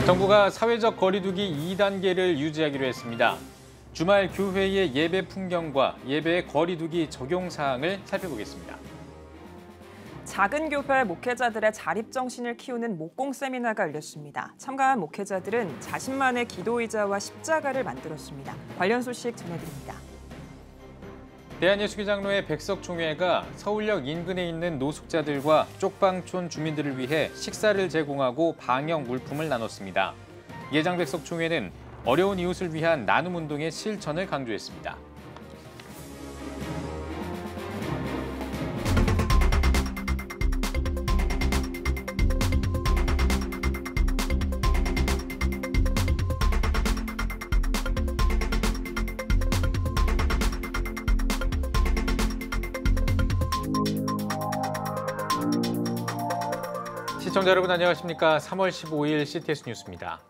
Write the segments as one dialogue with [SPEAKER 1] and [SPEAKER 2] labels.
[SPEAKER 1] 정부가 사회적 거리두기 2단계를 유지하기로 했습니다. 주말 교회의 예배 풍경과 예배의 거리두기 적용 사항을 살펴보겠습니다.
[SPEAKER 2] 작은 교회 목회자들의 자립정신을 키우는 목공 세미나가 열렸습니다. 참가한 목회자들은 자신만의 기도의자와 십자가를 만들었습니다. 관련 소식 전해드립니다.
[SPEAKER 1] 대한예수교장로회 백석총회가 서울역 인근에 있는 노숙자들과 쪽방촌 주민들을 위해 식사를 제공하고 방역 물품을 나눴습니다. 예장 백석총회는 어려운 이웃을 위한 나눔 운동의 실천을 강조했습니다. 시청자 여러분 안녕하십니까? 3월 15일 CTS 뉴스입니다.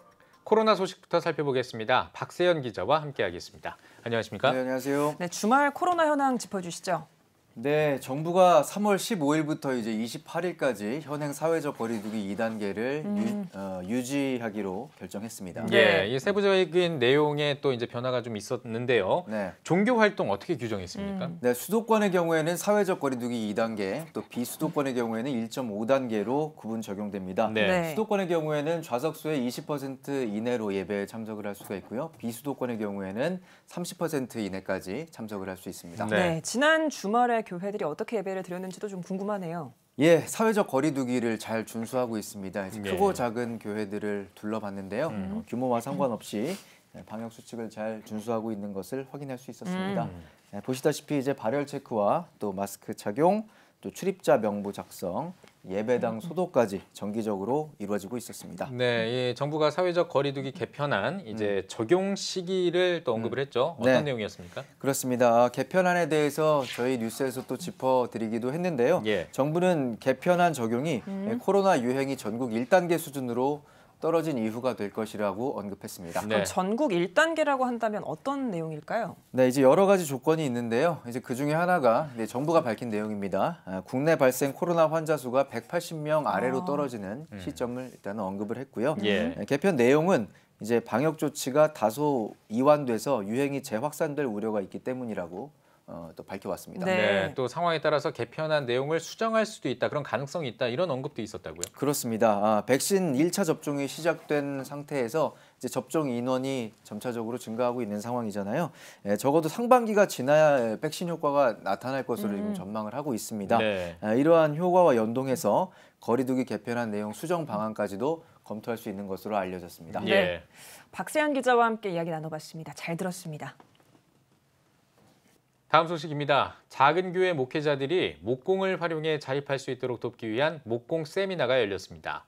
[SPEAKER 1] 코로나 소식부터 살펴보겠습니다. 박세연 기자와 함께하겠습니다. 안녕하십니까?
[SPEAKER 3] 네, 안녕하세요.
[SPEAKER 2] 네, 주말 코로나 현황 짚어주시죠.
[SPEAKER 3] 네, 정부가 3월 15일부터 이제 28일까지 현행 사회적 거리두기 2단계를 유지하기로 결정했습니다.
[SPEAKER 1] 예, 이 세부적인 내용에 또 이제 변화가 좀 있었는데요.
[SPEAKER 3] 네.
[SPEAKER 1] 종교 활동 어떻게 규정했습니까?
[SPEAKER 3] 네, 수도권의 경우에는 사회적 거리두기 2단계, 또 비수도권의 경우에는 1.5단계로 구분 적용됩니다.
[SPEAKER 1] 네.
[SPEAKER 3] 수도권의 경우에는 좌석수의 20% 이내로 예배에 참석을 할 수가 있고요. 비수도권의 경우에는 30% 이내까지 참석을 할 수 있습니다.
[SPEAKER 2] 네, 지난 주말에 교회들이 어떻게 예배를 드렸는지도 좀 궁금하네요.
[SPEAKER 3] 예, 사회적 거리두기를 잘 준수하고 있습니다. 이제
[SPEAKER 1] 예.
[SPEAKER 3] 크고 작은 교회들을 둘러봤는데요. 규모와 상관없이 방역 수칙을 잘 준수하고 있는 것을 확인할 수 있었습니다. 보시다시피 이제 발열 체크와 또 마스크 착용, 또 출입자 명부 작성, 예배당 소독까지 정기적으로 이루어지고 있었습니다.
[SPEAKER 1] 네, 이 정부가 사회적 거리두기 개편안 이제 적용 시기를 또 언급을 했죠. 어떤
[SPEAKER 3] 네.
[SPEAKER 1] 내용이었습니까?
[SPEAKER 3] 그렇습니다. 개편안에 대해서 저희 뉴스에서 또 짚어드리기도 했는데요.
[SPEAKER 1] 예.
[SPEAKER 3] 정부는 개편안 적용이 코로나 유행이 전국 1단계 수준으로 떨어진 이후가 될 것이라고 언급했습니다.
[SPEAKER 1] 네.
[SPEAKER 2] 그럼 전국 1단계라고 한다면 어떤 내용일까요?
[SPEAKER 3] 네, 이제 여러 가지 조건이 있는데요. 이제 그 중에 하나가 정부가 밝힌 내용입니다. 국내 발생 코로나 환자 수가 180명 아래로 떨어지는 시점을 일단 언급을 했고요.
[SPEAKER 1] 예.
[SPEAKER 3] 개편 내용은 이제 방역 조치가 다소 이완돼서 유행이 재확산될 우려가 있기 때문이라고 또 밝혀왔습니다.
[SPEAKER 2] 네.
[SPEAKER 1] 네, 또 상황에 따라서 개편한 내용을 수정할 수도 있다. 그런 가능성이 있다. 이런 언급도 있었다고요?
[SPEAKER 3] 그렇습니다. 백신 1차 접종이 시작된 상태에서 이제 접종 인원이 점차적으로 증가하고 있는 상황이잖아요. 적어도 상반기가 지나야 백신 효과가 나타날 것으로 지금 전망을 하고 있습니다.
[SPEAKER 1] 네.
[SPEAKER 3] 이러한 효과와 연동해서 거리두기 개편한 내용 수정 방안까지도 검토할 수 있는 것으로 알려졌습니다.
[SPEAKER 1] 예.
[SPEAKER 2] 네. 박세현 기자와 함께 이야기 나눠봤습니다. 잘 들었습니다.
[SPEAKER 1] 다음 소식입니다. 작은 교회 목회자들이 목공을 활용해 자립할 수 있도록 돕기 위한 목공 세미나가 열렸습니다.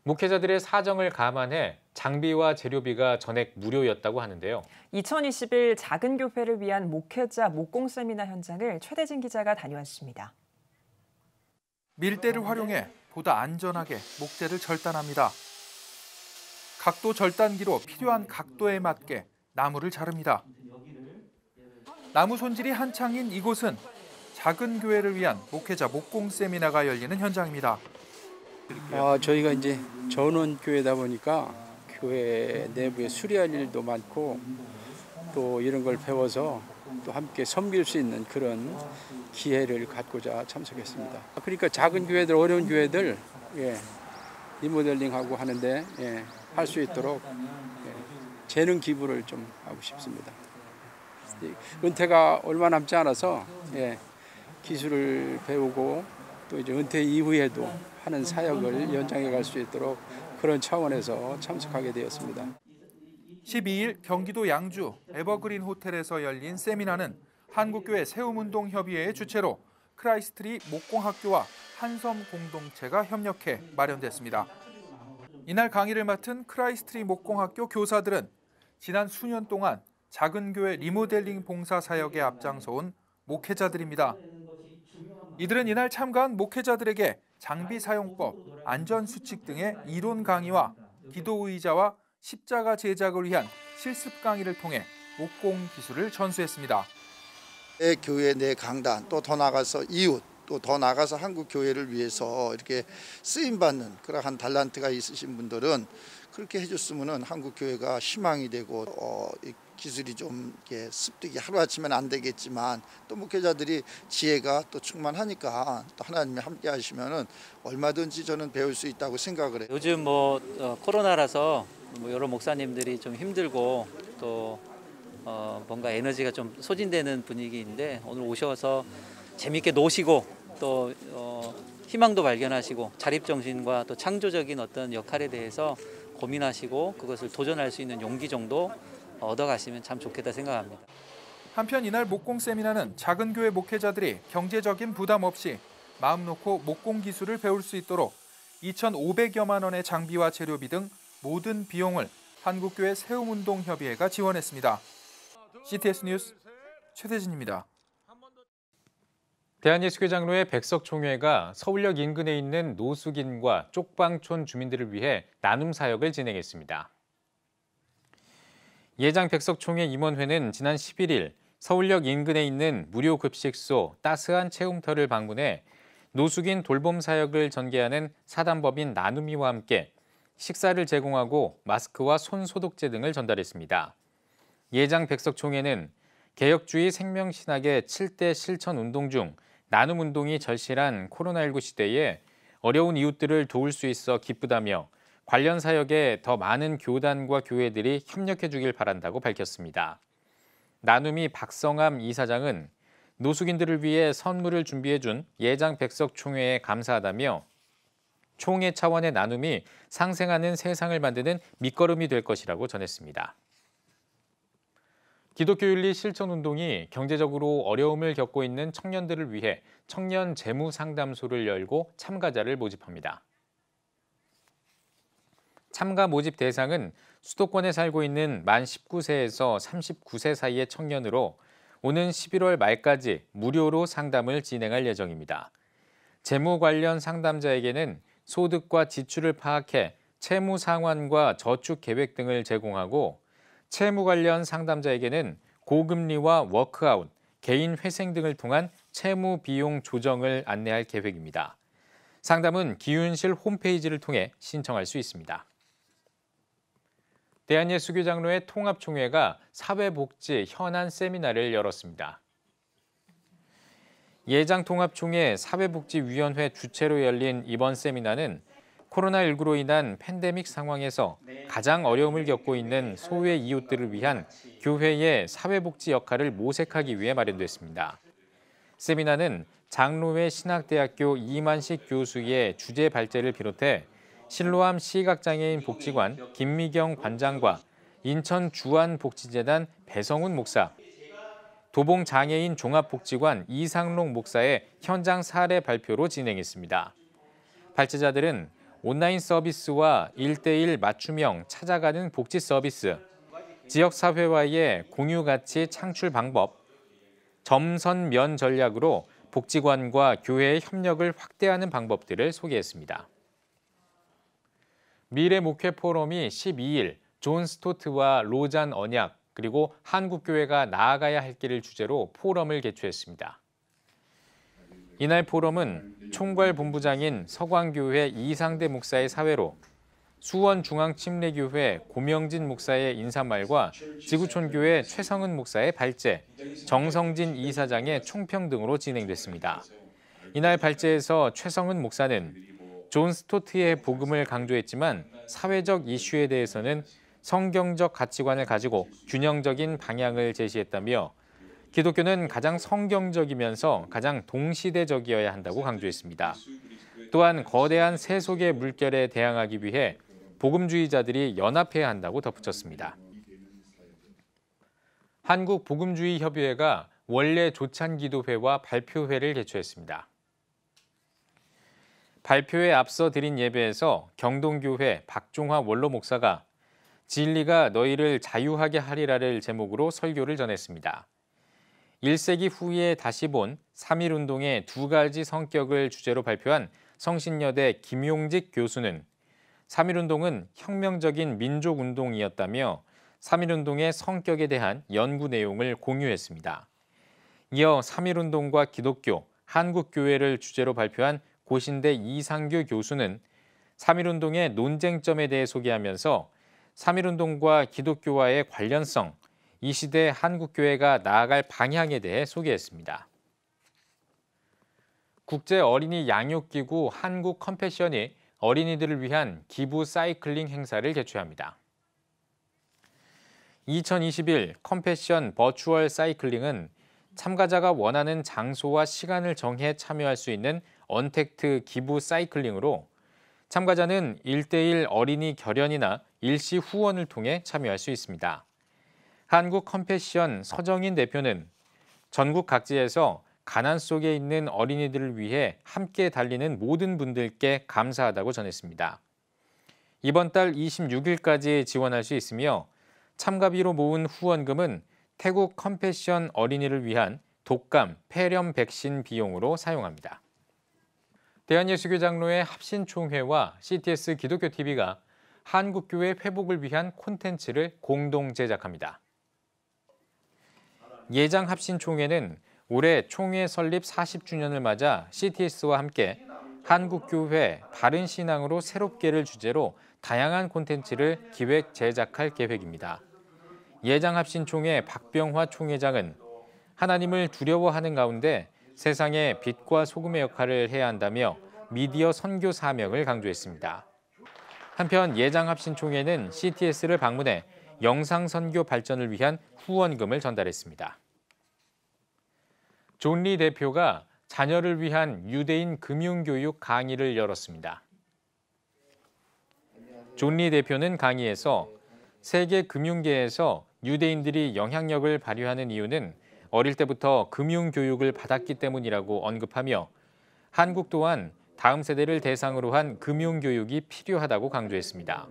[SPEAKER 1] 목회자들의 사정을 감안해 장비와 재료비가 전액 무료였다고 하는데요.
[SPEAKER 2] 2021 작은 교회를 위한 목회자 목공 세미나 현장을 최대진 기자가 다녀왔습니다.
[SPEAKER 4] 밀대를 활용해 보다 안전하게 목재를 절단합니다. 각도 절단기로 필요한 각도에 맞게 나무를 자릅니다. 나무 손질이 한창인 이곳은 작은 교회를 위한 목회자 목공 세미나가 열리는 현장입니다.
[SPEAKER 5] 저희가 이제 전원 교회다 보니까 교회 내부에 수리할 일도 많고 또 이런 걸 배워서 또 함께 섬길 수 있는 그런 기회를 갖고자 참석했습니다. 그러니까 작은 교회들, 어려운 교회들 리모델링하고 하는데 할 수 있도록 재능 기부를 좀 하고 싶습니다. 은퇴가 얼마 남지 않아서 기술을 배우고 또 이제 은퇴 이후에도 하는 사역을 연장해 갈 수 있도록 그런 차원에서 참석하게 되었습니다.
[SPEAKER 4] 12일 경기도 양주 에버그린 호텔에서 열린 세미나는 한국교회 세움운동협의회의 주최로 크라이스트리 목공학교와 한섬 공동체가 협력해 마련됐습니다. 이날 강의를 맡은 크라이스트리 목공학교 교사들은 지난 수년 동안 작은 교회 리모델링 봉사 사역에 앞장서온 목회자들입니다. 이들은 이날 참가한 목회자들에게 장비 사용법, 안전수칙 등의 이론 강의와 기도의자와 십자가 제작을 위한 실습 강의를 통해 목공 기술을 전수했습니다.
[SPEAKER 6] 내 교회, 내 강단, 또 더 나아가서 이웃, 또 더 나아가서 한국 교회를 위해서 이렇게 쓰임받는 그러한 달란트가 있으신 분들은 그렇게 해줬으면은 한국 교회가 희망이 되고 이 기술이 좀 이렇게 습득이 하루아침에는 안 되겠지만 또 목회자들이 지혜가 또 충만하니까 또 하나님이 함께 하시면은 얼마든지 저는 배울 수 있다고 생각을 해요.
[SPEAKER 7] 요즘 코로나라서 여러 목사님들이 좀 힘들고 또 뭔가 에너지가 좀 소진되는 분위기인데 오늘 오셔서 재밌게 노시고 또 희망도 발견하시고 자립정신과 또 창조적인 어떤 역할에 대해서 고민하시고 그것을 도전할 수 있는 용기 정도 얻어가시면 참 좋겠다 생각합니다.
[SPEAKER 4] 한편 이날 목공 세미나는 작은 교회 목회자들이 경제적인 부담 없이 마음 놓고 목공 기술을 배울 수 있도록 2,500여만 원의 장비와 재료비 등 모든 비용을 한국교회 세움운동협의회가 지원했습니다. CTS 뉴스 최대진입니다.
[SPEAKER 1] 대한예수교장로회 백석총회가 서울역 인근에 있는 노숙인과 쪽방촌 주민들을 위해 나눔 사역을 진행했습니다. 예장 백석총회 임원회는 지난 11일 서울역 인근에 있는 무료 급식소 따스한 체험터를 방문해 노숙인 돌봄 사역을 전개하는 사단법인 나눔이와 함께 식사를 제공하고 마스크와 손 소독제 등을 전달했습니다. 예장 백석총회는 개혁주의 생명신학의 7대 실천 운동 중 나눔 운동이 절실한 코로나19 시대에 어려운 이웃들을 도울 수 있어 기쁘다며 관련 사역에 더 많은 교단과 교회들이 협력해 주길 바란다고 밝혔습니다. 나눔이 박성암 이사장은 노숙인들을 위해 선물을 준비해 준 예장 백석총회에 감사하다며 총회 차원의 나눔이 상생하는 세상을 만드는 밑거름이 될 것이라고 전했습니다. 기독교윤리 실천운동이 경제적으로 어려움을 겪고 있는 청년들을 위해 청년 재무 상담소를 열고 참가자를 모집합니다. 참가 모집 대상은 수도권에 살고 있는 만 19세에서 39세 사이의 청년으로 오는 11월 말까지 무료로 상담을 진행할 예정입니다. 재무 관련 상담자에게는 소득과 지출을 파악해 채무 상환과 저축 계획 등을 제공하고 채무 관련 상담자에게는 고금리와 워크아웃, 개인 회생 등을 통한 채무 비용 조정을 안내할 계획입니다. 상담은 기윤실 홈페이지를 통해 신청할 수 있습니다. 대한예수교장로회 통합총회가 사회복지 현안 세미나를 열었습니다. 예장통합총회 사회복지위원회 주최로 열린 이번 세미나는 코로나19로 인한 팬데믹 상황에서 가장 어려움을 겪고 있는 소외 이웃들을 위한 교회의 사회복지 역할을 모색하기 위해 마련됐습니다. 세미나는 장로회 신학대학교 이만식 교수의 주제 발제를 비롯해 실로암 시각장애인 복지관 김미경 관장과 인천 주안복지재단 배성훈 목사, 도봉장애인 종합복지관 이상록 목사의 현장 사례 발표로 진행했습니다. 발제자들은 온라인 서비스와 1:1 맞춤형 찾아가는 복지 서비스, 지역사회와의 공유 가치 창출 방법, 점선면 전략으로 복지관과 교회의 협력을 확대하는 방법들을 소개했습니다. 미래 목회 포럼이 12일 존 스토트와 로잔 언약 그리고 한국교회가 나아가야 할 길을 주제로 포럼을 개최했습니다. 이날 포럼은 총괄본부장인 서광교회 이상대 목사의 사회로 수원중앙침례교회 고명진 목사의 인사말과 지구촌교회 최성은 목사의 발제, 정성진 이사장의 총평 등으로 진행됐습니다. 이날 발제에서 최성은 목사는 존 스토트의 복음을 강조했지만 사회적 이슈에 대해서는 성경적 가치관을 가지고 균형적인 방향을 제시했다며 기독교는 가장 성경적이면서 가장 동시대적이어야 한다고 강조했습니다. 또한 거대한 세속의 물결에 대항하기 위해 복음주의자들이 연합해야 한다고 덧붙였습니다. 한국복음주의협의회가 원래 조찬기도회와 발표회를 개최했습니다. 발표에 앞서 드린 예배에서 경동교회 박종화 원로 목사가 진리가 너희를 자유하게 하리라를 제목으로 설교를 전했습니다. 1세기 후에 다시 본 3.1운동의 두 가지 성격을 주제로 발표한 성신여대 김용직 교수는 3.1운동은 혁명적인 민족운동이었다며 3.1운동의 성격에 대한 연구 내용을 공유했습니다. 이어 3.1운동과 기독교, 한국교회를 주제로 발표한 고신대 이상규 교수는 3.1운동의 논쟁점에 대해 소개하면서 3.1운동과 기독교와의 관련성, 이 시대 한국교회가 나아갈 방향에 대해 소개했습니다. 국제 어린이 양육기구 한국 컴패션이 어린이들을 위한 기부 사이클링 행사를 개최합니다. 2021 컴패션 버추얼 사이클링은 참가자가 원하는 장소와 시간을 정해 참여할 수 있는 언택트 기부 사이클링으로 참가자는 1대1 어린이 결연이나 일시 후원을 통해 참여할 수 있습니다. 한국 컴패션 서정인 대표는 전국 각지에서 가난 속에 있는 어린이들을 위해 함께 달리는 모든 분들께 감사하다고 전했습니다. 이번 달 26일까지 지원할 수 있으며 참가비로 모은 후원금은 태국 컴패션 어린이를 위한 독감, 폐렴 백신 비용으로 사용합니다. 대한예수교장로회 합신총회와 CTS 기독교TV가 한국교회 회복을 위한 콘텐츠를 공동 제작합니다. 예장 합신총회는 올해 총회 설립 40주년을 맞아 CTS와 함께 한국교회 바른 신앙으로 새롭게를 주제로 다양한 콘텐츠를 기획 제작할 계획입니다. 예장 합신총회 박병화 총회장은 하나님을 두려워하는 가운데 세상에 빛과 소금의 역할을 해야 한다며 미디어 선교 사명을 강조했습니다. 한편 예장 합신총회는 CTS를 방문해 영상 선교 발전을 위한 후원금을 전달했습니다. 존 리 대표가 자녀를 위한 유대인 금융교육 강의를 열었습니다. 존 리 대표는 강의에서 세계 금융계에서 유대인들이 영향력을 발휘하는 이유는 어릴 때부터 금융교육을 받았기 때문이라고 언급하며 한국 또한 다음 세대를 대상으로 한 금융교육이 필요하다고 강조했습니다.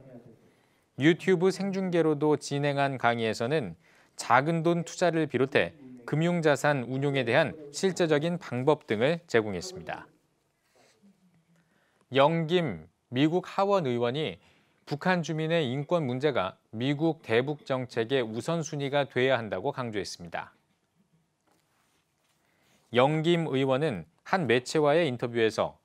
[SPEAKER 1] 유튜브 생중계로도 진행한 강의에서는 작은 돈 투자를 비롯해 금융자산 운용에 대한 실제적인 방법 등을 제공했습니다. 영김 미국 하원 의원이 북한 주민의 인권 문제가 미국 대북 정책의 우선순위가 돼야 한다고 강조했습니다. 영김 의원은 한 매체와의 인터뷰에서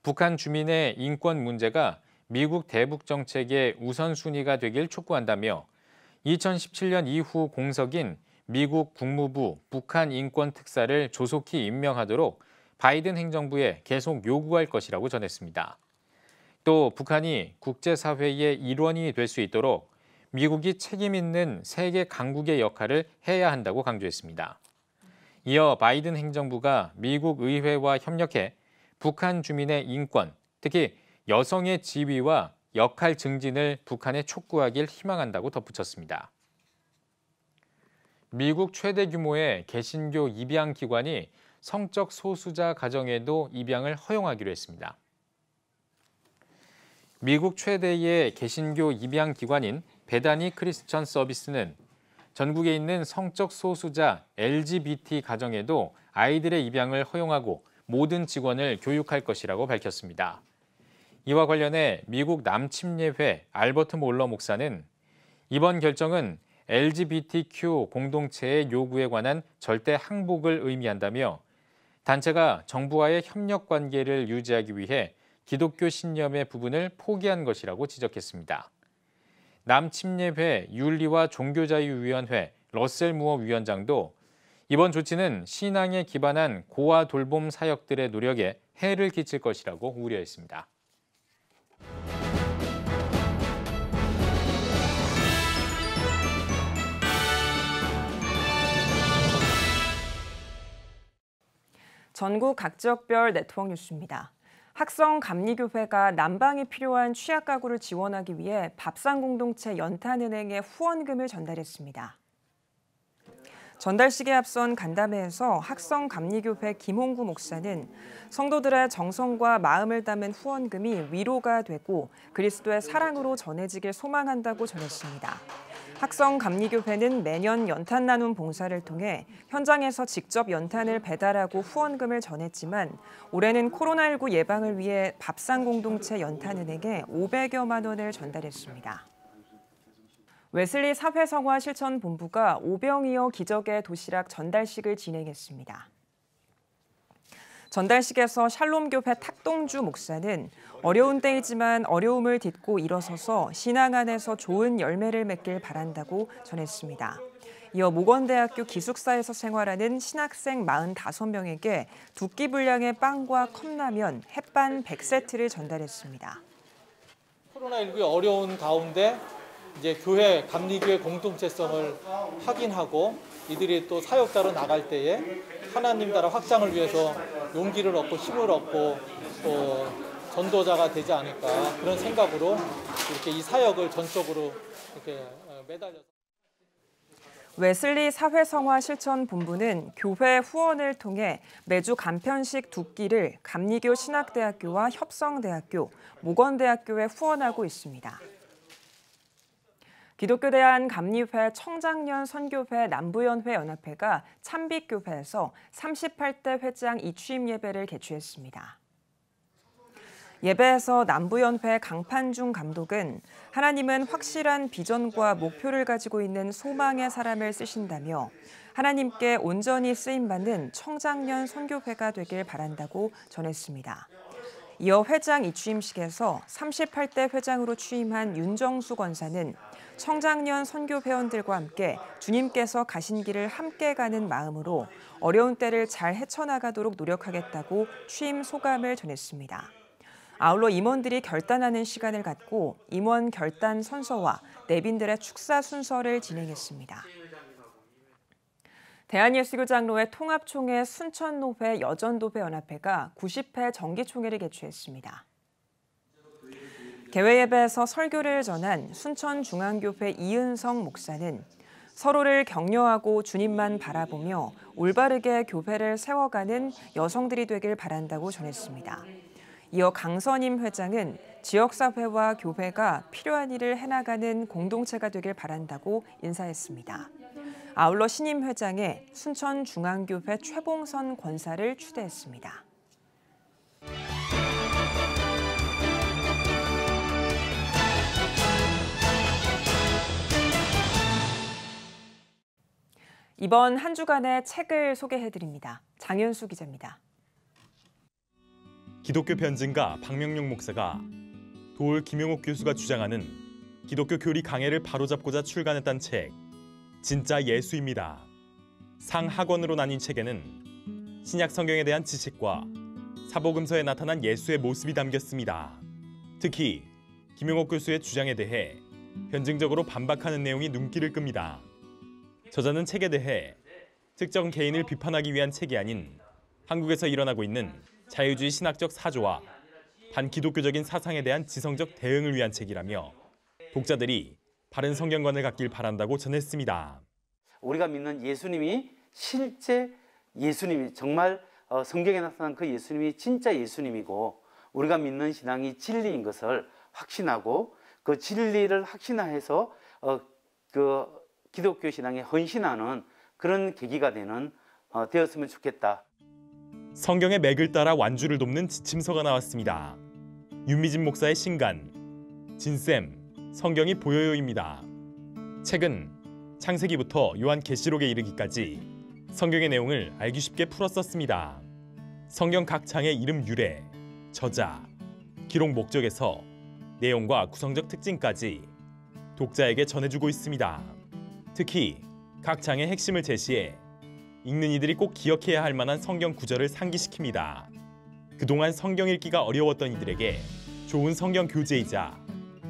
[SPEAKER 1] 북한 주민의 인권 문제가 미국 대북 정책의 우선순위가 되길 촉구한다며 2017년 이후 공석인 미국 국무부 북한 인권 특사를 조속히 임명하도록 바이든 행정부에 계속 요구할 것이라고 전했습니다. 또 북한이 국제사회의 일원이 될 수 있도록 미국이 책임 있는 세계 강국의 역할을 해야 한다고 강조했습니다. 이어 바이든 행정부가 미국 의회와 협력해 북한 주민의 인권, 특히 여성의 지위와 역할 증진을 북한에 촉구하길 희망한다고 덧붙였습니다. 미국 최대 규모의 개신교 입양 기관이 성적 소수자 가정에도 입양을 허용하기로 했습니다. 미국 최대의 개신교 입양 기관인 베다니 크리스천 서비스는 전국에 있는 성적 소수자 LGBT 가정에도 아이들의 입양을 허용하고 모든 직원을 교육할 것이라고 밝혔습니다. 이와 관련해 미국 남침례회 알버트 몰러 목사는 이번 결정은 LGBTQ 공동체의 요구에 관한 절대 항복을 의미한다며 단체가 정부와의 협력 관계를 유지하기 위해 기독교 신념의 부분을 포기한 것이라고 지적했습니다. 남침례회 윤리와 종교자유위원회 러셀 무어 위원장도 이번 조치는 신앙에 기반한 고아 돌봄 사역들의 노력에 해를 끼칠 것이라고 우려했습니다.
[SPEAKER 2] 전국 각지역별 네트워크 뉴스입니다. 학성감리교회가 난방이 필요한 취약가구를 지원하기 위해 밥상공동체 연탄은행에 후원금을 전달했습니다. 전달식에 앞선 간담회에서 학성감리교회 김홍구 목사는 성도들의 정성과 마음을 담은 후원금이 위로가 되고 그리스도의 사랑으로 전해지길 소망한다고 전했습니다. 학성감리교회는 매년 연탄 나눔 봉사를 통해 현장에서 직접 연탄을 배달하고 후원금을 전했지만 올해는 코로나19 예방을 위해 밥상공동체 연탄은행에 500여만 원을 전달했습니다. 웨슬리 사회성화 실천본부가 오병이어 기적의 도시락 전달식을 진행했습니다. 전달식에서 샬롬교회 탁동주 목사는 어려운 때이지만 어려움을 딛고 일어서서 신앙 안에서 좋은 열매를 맺길 바란다고 전했습니다. 이어 모건대학교 기숙사에서 생활하는 신학생 45명에게 2끼 분량의 빵과 컵라면, 햇반 100세트를 전달했습니다.
[SPEAKER 8] 코로나19의 어려운 가운데 이제 교회, 감리교회 공동체성을 확인하고 이들이 또 사역자로 나갈 때에 하나님 나라 확장을 위해서 용기를 얻고 힘을 얻고 또 전도자가 되지 않을까 그런 생각으로 이렇게 이 사역을 전적으로 이렇게 매달려서.
[SPEAKER 2] 웨슬리 사회성화실천본부는 교회 후원을 통해 매주 간편식 2끼를 감리교 신학대학교와 협성대학교, 모건대학교에 후원하고 있습니다. 기독교대한감리회 청장년 선교회 남부연회 연합회가 참빛교회에서 38대 회장 이취임 예배를 개최했습니다. 예배에서 남부연회 강판중 감독은 하나님은 확실한 비전과 목표를 가지고 있는 소망의 사람을 쓰신다며 하나님께 온전히 쓰임받는 청장년 선교회가 되길 바란다고 전했습니다. 이어 회장 이취임식에서 38대 회장으로 취임한 윤정수 권사는 청장년 선교 회원들과 함께 주님께서 가신 길을 함께 가는 마음으로 어려운 때를 잘 헤쳐나가도록 노력하겠다고 취임 소감을 전했습니다. 아울러 임원들이 결단하는 시간을 갖고 임원 결단 선서와 내빈들의 축사 순서를 진행했습니다. 대한예수교장로회 통합총회 순천노회 여전도회연합회가 90회 정기총회를 개최했습니다. 개회예배에서 설교를 전한 순천중앙교회 이은성 목사는 서로를 격려하고 주님만 바라보며 올바르게 교회를 세워가는 여성들이 되길 바란다고 전했습니다. 이어 강선임 회장은 지역사회와 교회가 필요한 일을 해나가는 공동체가 되길 바란다고 인사했습니다. 아울러 신임 회장에 순천중앙교회 최봉선 권사를 추대했습니다. 이번 한 주간의 책을 소개해드립니다. 장현수 기자입니다.
[SPEAKER 9] 기독교 변증가 박명용 목사가 도올 김용옥 교수가 주장하는 기독교 교리 강해를 바로잡고자 출간했던 책 진짜 예수입니다. 상하권으로 나뉜 책에는 신약 성경에 대한 지식과 사복음서에 나타난 예수의 모습이 담겼습니다. 특히 김용옥 교수의 주장에 대해 변증적으로 반박하는 내용이 눈길을 끕니다. 저자는 책에 대해 특정 개인을 비판하기 위한 책이 아닌 한국에서 일어나고 있는 자유주의 신학적 사조와 반기독교적인 사상에 대한 지성적 대응을 위한 책이라며 독자들이 바른 성경관을 갖길 바란다고 전했습니다.
[SPEAKER 10] 우리가 믿는 예수님이 실제 예수님이 정말 성경에 나타난 그 예수님이 진짜 예수님이고 우리가 믿는 신앙이 진리인 것을 확신하고 그 진리를 확신해서 그 기독교 신앙에 헌신하는 그런 계기가 되었으면 좋겠다.
[SPEAKER 9] 성경의 맥을 따라 완주를 돕는 지침서가 나왔습니다. 윤미진 목사의 신간, 진쌤, 성경이 보여요입니다. 책은 창세기부터 요한계시록에 이르기까지 성경의 내용을 알기 쉽게 풀었었습니다. 성경 각 장의 이름 유래, 저자, 기록 목적에서 내용과 구성적 특징까지 독자에게 전해주고 있습니다. 특히 각 장의 핵심을 제시해 읽는 이들이 꼭 기억해야 할 만한 성경 구절을 상기시킵니다. 그동안 성경 읽기가 어려웠던 이들에게 좋은 성경 교재이자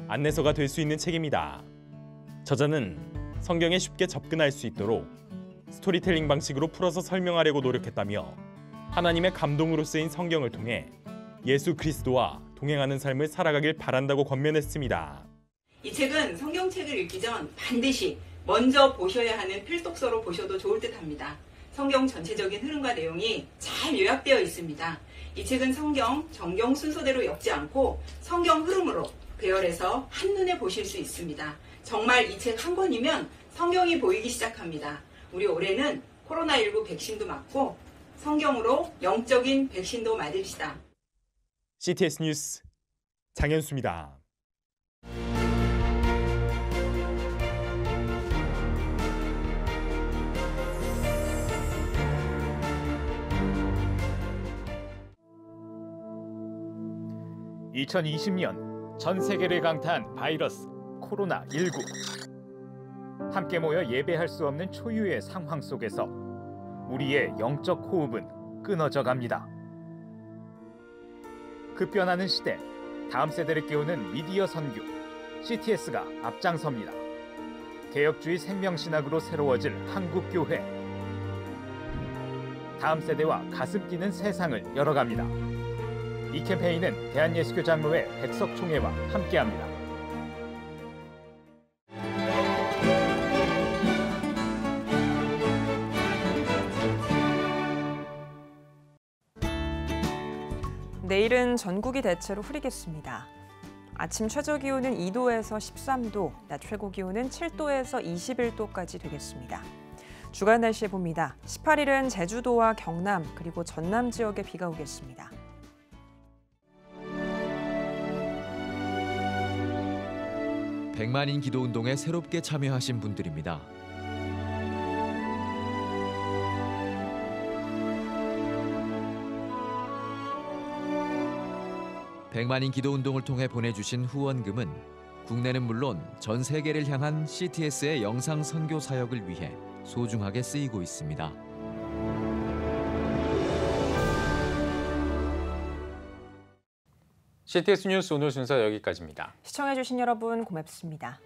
[SPEAKER 9] 안내서가 될 수 있는 책입니다. 저자는 성경에 쉽게 접근할 수 있도록 스토리텔링 방식으로 풀어서 설명하려고 노력했다며 하나님의 감동으로 쓰인 성경을 통해 예수 그리스도와 동행하는 삶을 살아가길 바란다고 권면했습니다.
[SPEAKER 11] 이 책은 성경책을 읽기 전 반드시 먼저 보셔야 하는 필독서로 보셔도 좋을 듯합니다. 성경 전체적인 흐름과 내용이 잘 요약되어 있습니다. 이 책은 성경 정경 순서대로 엮지 않고 성경 흐름으로 배열해서 한눈에 보실 수 있습니다. 정말 이 책 한 권이면 성경이 보이기 시작합니다. 우리 올해는 코로나19 백신도 맞고 성경으로 영적인 백신도 맞읍시다.
[SPEAKER 9] CTS 뉴스 장현수입니다.
[SPEAKER 1] 2020년 전 세계를 강타한 바이러스 코로나19. 함께 모여 예배할 수 없는 초유의 상황 속에서 우리의 영적 호흡은 끊어져 갑니다. 급변하는 시대, 다음 세대를 깨우는 미디어 선교, CTS가 앞장섭니다. 개혁주의 생명신학으로 새로워질 한국교회. 다음 세대와 가슴 뛰는 세상을 열어갑니다. 이 캠페인은 대한예수교 장로회 백석총회와 함께합니다.
[SPEAKER 2] 내일은 전국이 대체로 흐리겠습니다. 아침 최저기온은 2도에서 13도, 낮 최고기온은 7도에서 21도까지 되겠습니다. 주간 날씨 봅니다. 18일은 제주도와 경남 그리고 전남 지역에 비가 오겠습니다.
[SPEAKER 12] 백만인 기도운동에 새롭게 참여하신 분들입니다. 백만인 기도운동을 통해 보내주신 후원금은 국내는 물론 전 세계를 향한 CTS의 영상 선교 사역을 위해 소중하게 쓰이고 있습니다.
[SPEAKER 1] CTS 뉴스 오늘 순서 여기까지입니다.
[SPEAKER 2] 시청해주신 여러분 고맙습니다.